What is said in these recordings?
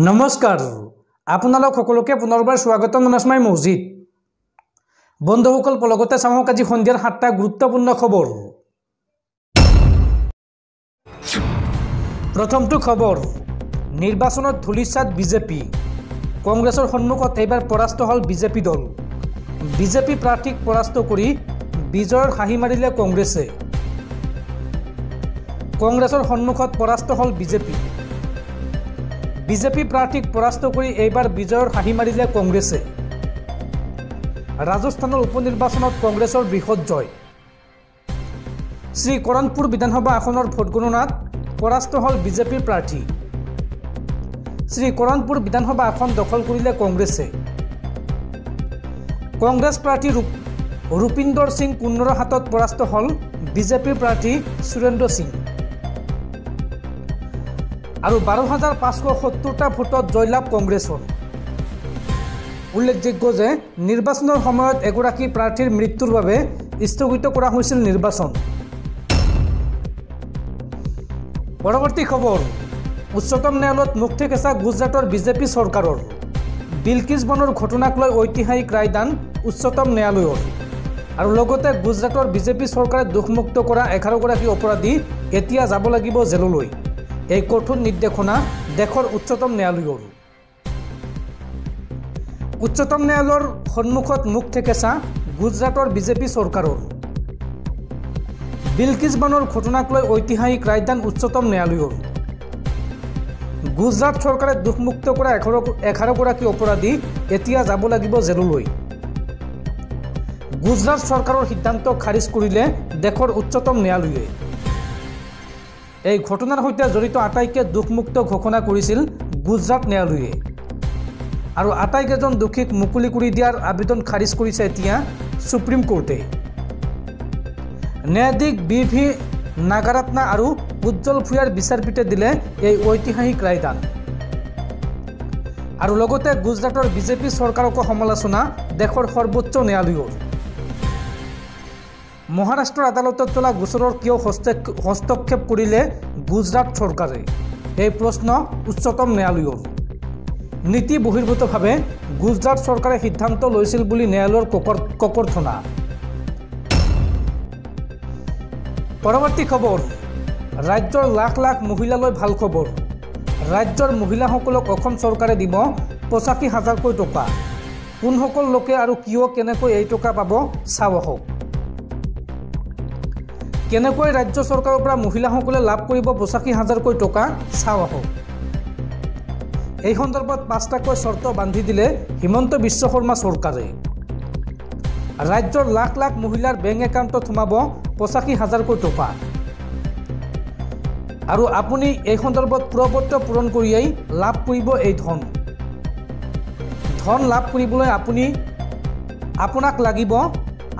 নমস্কাৰ আপোনালোক সকলোকে পুনৰবাৰ স্বাগতম জনাইছোঁ মছজিদ বন্ধুসকল পলগতে চাওক আজি সন্ধিয়াৰ 7টা গুৰুত্বপূৰ্ণ খবৰ। প্ৰথমটো খবৰ, নিৰ্বাচনত ধূলিসাৎ বিজেপি, কংগ্ৰেছৰ সন্মুখত এইবাৰ পৰাস্ত হ'ল বিজেপি দল। বিজেপি প্ৰাৰ্থীক পৰাস্ত কৰি বিজয়ৰ হাঁহি মাৰিলে কংগ্ৰেছে। কংগ্ৰেছৰ সন্মুখত পৰাস্ত হ'ল বিজেপি। বিজেপি প্ৰাৰ্থীক পৰাস্ত কৰি এইবাৰ বিজয়ৰ হাঁহি মাৰিলে কংগ্ৰেছে। ৰাজস্থানৰ উপনিৰ্বাচনত কংগ্ৰেছৰ বৃহৎ জয়। শ্ৰীকৰণপুৰ বিধানসভা আসনৰ ভোট গণনাত পৰাস্ত হ'ল বিজেপিৰ প্ৰাৰ্থী। শ্ৰীকৰণপুৰ বিধানসভা আসন দখল কৰিলে কংগ্ৰেছে। কংগ্ৰেছ প্ৰাৰ্থী ৰূপিন্দৰ সিং কুন্নৰৰ হাতত পৰাস্ত হ'ল বিজেপিৰ প্ৰাৰ্থী সুৰেন্দ্ৰ সিং। আৰু 12,570টা ভোটত জয়লাভ কংগ্ৰেছৰ। উল্লেখযোগ্য যে নিৰ্বাচনৰ সময়ত এগৰাকী প্ৰাৰ্থীৰ মৃত্যুৰ বাবে স্থগিত কৰা হৈছিল নিৰ্বাচন। পৰৱৰ্তী খবৰ, উচ্চতম ন্যায়ালয়ত মুখ ঠেকেচা গুজৰাটৰ বিজেপি চৰকাৰৰ। বিলকিছ বানৰ ঘটনাক লৈ ঐতিহাসিক ৰায়দান উচ্চতম ন্যায়ালয়ৰ। আৰু লগতে গুজৰাটৰ বিজেপি চৰকাৰে দোষমুক্ত কৰা 11গৰাকী অপৰাধী এতিয়া যাব লাগিব জেললৈ। এই কঠোৰ নিৰ্দেশনা দেশৰ উচ্চতম ন্যায়ালয়ৰ। উচ্চতম ন্যায়ালয়ৰ সন্মুখত মুখ ঠেকেচা গুজৰাটৰ বিজেপি চৰকাৰৰ। বিলকিছ বানৰ ঘটনাক লৈ ঐতিহাসিক ৰায়দান উচ্চতম ন্যায়ালয়ৰ। গুজৰাট চৰকাৰে দোষমুক্ত কৰা 11গৰাকী অপৰাধী এতিয়া যাব লাগিব জেললৈ। গুজৰাট চৰকাৰৰ সিদ্ধান্ত খাৰিজ কৰিলে দেশৰ উচ্চতম ন্যায়ালয়ে। এই ঘটনাৰ সৈতে জড়িত আটাইকে দোষমুক্ত ঘোষণা কৰিছিল গুজৰাট ন্যায়ালয়ে। আৰু আটাইকেইজন দোষীক মুকলি কৰি দিয়াৰ আবেদন খাৰিজ কৰিছে এতিয়া সুপ্ৰিম কোৰ্টে। ন্যায়াধীশ BV নাগাৰাত্না আৰু উজ্জ্বল ভূঞাৰ বিচাৰপীঠে দিলে এই ঐতিহাসিক ৰায়দান। আৰু লগতে গুজৰাটৰ বিজেপি চৰকাৰকো সমালোচনা দেশৰ সৰ্বোচ্চ ন্যায়ালয়ৰ। মহাৰাষ্ট্ৰৰ আদালতত চলা গোচৰৰ কিয় হস্তক্ষেপ কৰিলে গুজৰাট চৰকাৰে? এই প্ৰশ্ন উচ্চতম ন্যায়ালয়ৰ। নীতি বহিৰ্ভূতভাৱে গুজৰাট চৰকাৰে সিদ্ধান্ত লৈছিল বুলি ন্যায়ালয়ৰ ককৰ্থনা। পৰৱৰ্তী খবৰ, ৰাজ্যৰ লাখ লাখ মহিলালৈ ভাল খবৰ। ৰাজ্যৰ মহিলাসকলক অসম চৰকাৰে দিব 85,000কৈ টকা। কোনসকল লোকে আৰু কিয় কেনেকৈ এই টকা পাব চাওঁ আহক। কেনেকৈ ৰাজ্য চৰকাৰৰ পৰা মহিলাসকলে লাভ কৰিব 85,000কৈ টকা চাওঁ আহক। এই সন্দৰ্ভত 5টাকৈ চৰ্ত বান্ধি দিলে হিমন্ত বিশ্ব শৰ্মা চৰকাৰে। ৰাজ্যৰ লাখ লাখ মহিলাৰ বেংক একাউণ্টত সোমাব 85,000কৈ টকা। আৰু আপুনি এই সন্দৰ্ভত প্ৰপত্ৰ পূৰণ কৰিয়েই লাভ কৰিব এই ধন। ধন লাভ কৰিবলৈ আপোনাক লাগিব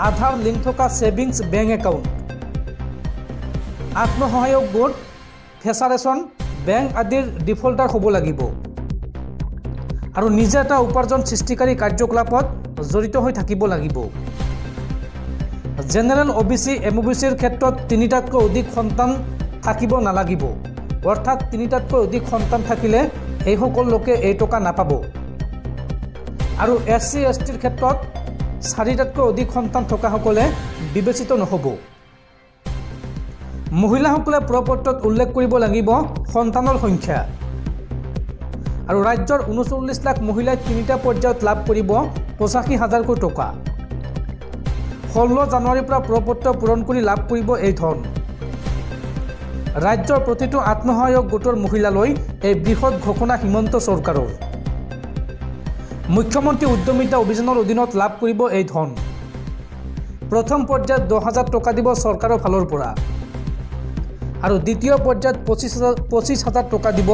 আধাৰ লিংক থকা ছেভিংছ বেংক একাউণ্ট, আত্মসহায়ক গোট, ফেচাৰেচন বেংক আদিৰ ডিফল্টাৰ হ'ব লাগিব। আৰু নিজে এটা উপাৰ্জন সৃষ্টিকাৰী কাৰ্যকলাপত জড়িত হৈ থাকিব লাগিব। জেনেৰেল OBC MOBCৰ ক্ষেত্ৰত 3টাতকৈ অধিক সন্তান থাকিব নালাগিব। অৰ্থাৎ 3টাতকৈ অধিক সন্তান থাকিলে এইসকল লোকে এই টকা নাপাব। আৰু SC STৰ ক্ষেত্ৰত 4টাতকৈ অধিক সন্তান থকাসকলে বিবেচিত নহ'ব। মহিলাসকলে প্ৰপত্ৰত উল্লেখ কৰিব লাগিব সন্তানৰ সংখ্যা। আৰু ৰাজ্যৰ 39 লাখ মহিলাই 3টা পৰ্যায়ত লাভ কৰিব 85,000কৈ টকা। 16 জানুৱাৰীৰ পৰা প্ৰপত্ৰ পূৰণ কৰি লাভ কৰিব এই ধন। ৰাজ্যৰ প্ৰতিটো আত্মসহায়ক গোটৰ মহিলালৈ এই বৃহৎ ঘোষণা হিমন্ত চৰকাৰৰ। মুখ্যমন্ত্ৰী উদ্যমিতা অভিযানৰ অধীনত লাভ কৰিব এই ধন। প্ৰথম পৰ্যায়ত 10,000 টকা দিব চৰকাৰৰ ফালৰ পৰা। আৰু দ্বিতীয় পৰ্যায়ত 25,000 টকা দিব।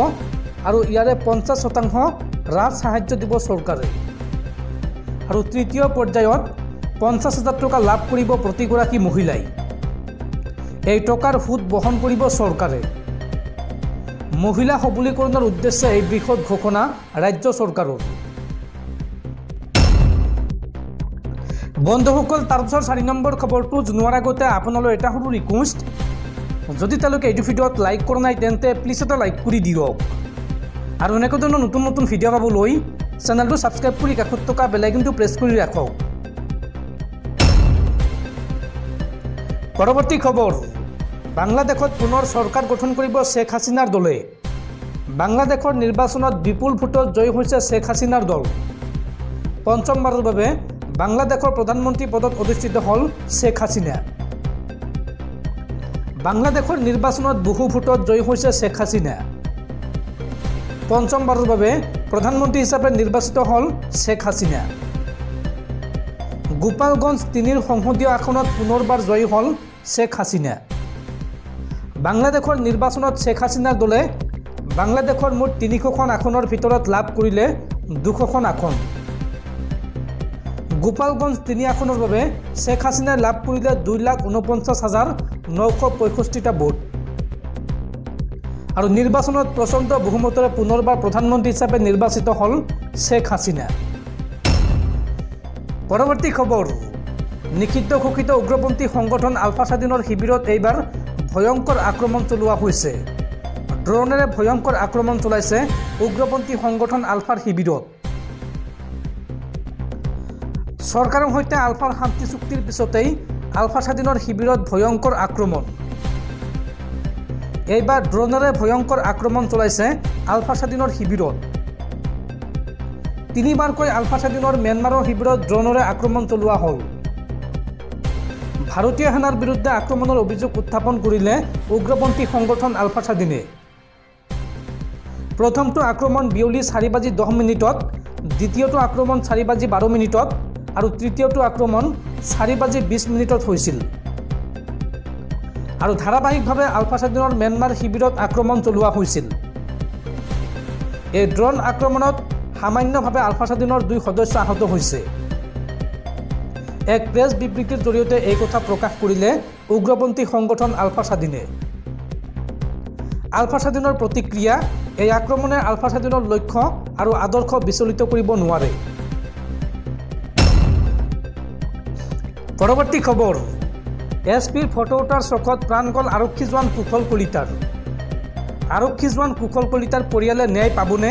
আৰু ইয়াৰে 50% ৰাজ সাহায্য দিব চৰকাৰে। আৰু তৃতীয় পৰ্যায়ত 50,000 টকা লাভ কৰিব প্ৰতিগৰাকী মহিলাই। এই টকাৰ সুদ বহন কৰিব চৰকাৰে। মহিলা সবলীকৰণৰ উদ্দেশ্যে এই বৃহৎ ঘোষণা ৰাজ্য চৰকাৰৰ। বন্ধুসকল, তাৰপিছত 4 নম্বৰ খবৰটো জনোৱাৰ আগতে আপোনালৈ এটা সৰু ৰিকুৱেষ্ট, যদি তেওঁলোকে এইটো ভিডিঅ'ত লাইক কৰা নাই তেন্তে প্লিজ এটা লাইক কৰি দিয়ক। আৰু এনেকৈ ধৰণৰ নতুন নতুন ভিডিঅ' পাবলৈ চেনেলটো ছাবস্ক্ৰাইব কৰি কাষত থকা বেল আইকনটো প্ৰেছ কৰি ৰাখক। পৰৱৰ্তী খবৰ, বাংলাদেশত পুনৰ চৰকাৰ গঠন কৰিব শেখ হাছিনাৰ দলে। বাংলাদেশৰ নিৰ্বাচনত বিপুল ভোটত জয়ী হৈছে শেখ হাছিনাৰ দল। পঞ্চমবাৰৰ বাবে বাংলাদেশৰ প্ৰধানমন্ত্ৰী পদত অধিষ্ঠিত হ'ল শেখ হাছিনা। বাংলাদেশৰ নিৰ্বাচনত বহু ভোটত জয়ী হৈছে শেখ হাছিনা। পঞ্চমবাৰৰ বাবে প্ৰধানমন্ত্ৰী হিচাপে নিৰ্বাচিত হ'ল শেখ হাছিনা। গোপালগঞ্জ ৩ সংসদীয় আসনত পুনৰবাৰ জয়ী হ'ল শেখ হাছিনা। বাংলাদেশৰ নিৰ্বাচনত শেখ হাছিনাৰ দলে বাংলাদেশৰ মুঠ ৩০০খন আসনৰ ভিতৰত লাভ কৰিলে ২০০খন আসন। গোপালগঞ্জ ৩ আসনৰ বাবে শেখ হাছিনাই লাভ কৰিলে ২,৪৯,৯৬৫টা ভোট। আৰু নিৰ্বাচনত প্ৰচণ্ড বহুমতেৰে পুনৰবাৰ প্ৰধানমন্ত্ৰী হিচাপে নিৰ্বাচিত হ'ল শেখ হাছিনা। পৰৱৰ্তী খবৰ, নিষিদ্ধ ঘোষিত উগ্ৰপন্থী সংগঠন আলফা স্বাধীনৰ শিবিৰত এইবাৰ ভয়ংকৰ আক্ৰমণ চলোৱা হৈছে। ড্ৰোনেৰে ভয়ংকৰ আক্ৰমণ চলাইছে উগ্ৰপন্থী সংগঠন আলফাৰ শিবিৰত। চৰকাৰৰ সৈতে আলফাৰ শান্তি চুক্তিৰ পিছতেই আলফা স্বাধীনৰ শিবিৰত ভয়ংকৰ আক্ৰমণ। এইবাৰ ড্ৰোনেৰে ভয়ংকৰ আক্ৰমণ চলাইছে আলফা স্বাধীনৰ শিবিৰত। ৩বাৰকৈ আলফা স্বাধীনৰ ম্যানমাৰৰ শিবিৰত ড্ৰোনেৰে আক্ৰমণ চলোৱা হ'ল। ভাৰতীয় সেনাৰ বিৰুদ্ধে আক্ৰমণৰ অভিযোগ উত্থাপন কৰিলে উগ্ৰপন্থী সংগঠন আলফা স্বাধীনে। প্ৰথমটো আক্ৰমণ বিয়লি 4:10, দ্বিতীয়টো আক্ৰমণ 4:12 আৰু তৃতীয়টো আক্ৰমণ 4:20 হৈছিল। আৰু ধাৰাবাহিকভাৱে আলফা স্বাধীনৰ ম্যানমাৰ শিবিৰত আক্ৰমণ চলোৱা হৈছিল। এই ড্ৰোন আক্ৰমণত সামান্যভাৱে আলফা স্বাধীনৰ 2 সদস্য আহত হৈছে। এক প্ৰেছ বিবৃতিৰ জৰিয়তে এই কথা প্ৰকাশ কৰিলে উগ্ৰপন্থী সংগঠন আলফা স্বাধীনে। আলফা স্বাধীনৰ প্ৰতিক্ৰিয়া, এই আক্ৰমণে আলফা স্বাধীনৰ লক্ষ্য আৰু আদৰ্শ বিচলিত কৰিব নোৱাৰে। পৰৱৰ্তী খবৰ, এছপিৰ ফটো উঠাৰ চখত প্ৰাণ গ'ল আৰক্ষী জোৱান কুশল কলিতাৰ। আৰক্ষী জোৱান কুশল কলিতাৰ পৰিয়ালে ন্যায় পাবনে?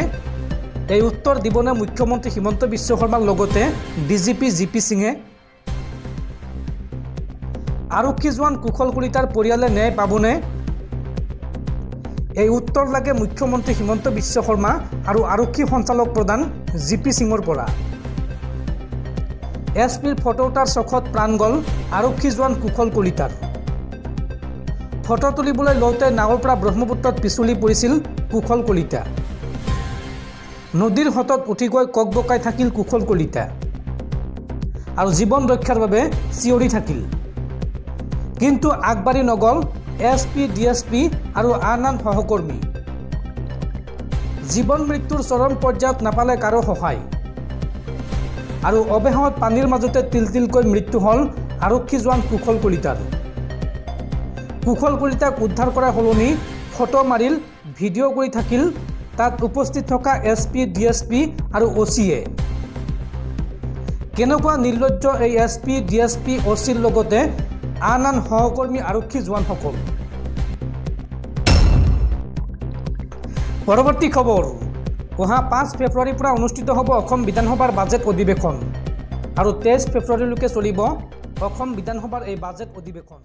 এই উত্তৰ দিবনে মুখ্যমন্ত্ৰী হিমন্ত বিশ্ব শৰ্মাৰ লগতে ডিজিপি জিপি সিঙে? আৰক্ষী জোৱান কুশল কলিতাৰ পৰিয়ালে ন্যায় পাবনে? এই উত্তৰ লাগে মুখ্যমন্ত্ৰী হিমন্ত বিশ্ব শৰ্মা আৰু আৰক্ষী সঞ্চালক প্ৰধান জিপি সিঙৰ পৰা। এছপিৰ ফটো উঠাৰ চখত প্ৰাণ গ'ল আৰক্ষী জোৱান কুশল কলিতাৰ। ফটো তুলিবলৈ লওঁতে নাৱৰ পৰা ব্ৰহ্মপুত্ৰত পিছলি পৰিছিল কুশল কলিতা। নদীৰ হ্ৰদত উঠি গৈ ককবকাই থাকিল কুশল কলিতা আৰু জীৱন ৰক্ষাৰ বাবে চিঞৰি থাকিল। কিন্তু আগবাঢ়ি নগ'ল এছপি, ডিএছপি আৰু আন সহকৰ্মী। জীৱন মৃত্যুৰ চৰম পৰ্যায়ত নাপালে কাৰো সহায় আৰু অৱশেষত পানীৰ মাজতে তিলতিলকৈ মৃত্যু হ'ল আৰক্ষী জোৱান কুশল কলিতাৰ। কুশল কলিতাক উদ্ধাৰ কৰাৰ সলনি ফটো মাৰিল, ভিডিঅ' কৰি থাকিল তাত উপস্থিত থকা এছপি, ডিএছপি আৰু অ'চিয়ে। কেনেকুৱা নিৰ্লজ্জ এই এছপি, ডিএছপি, অ'চিৰ লগতে আন সহকৰ্মী আৰক্ষী জোৱানসকল। পৰৱৰ্তী খবৰ, অহা 5 ফেব্ৰুৱাৰীৰ পৰা অনুষ্ঠিত হ'ব অসম বিধানসভাৰ বাজেট অধিৱেশন আৰু 23 ফেব্ৰুৱাৰীলৈকে চলিব অসম বিধানসভাৰ এই বাজেট অধিৱেশন।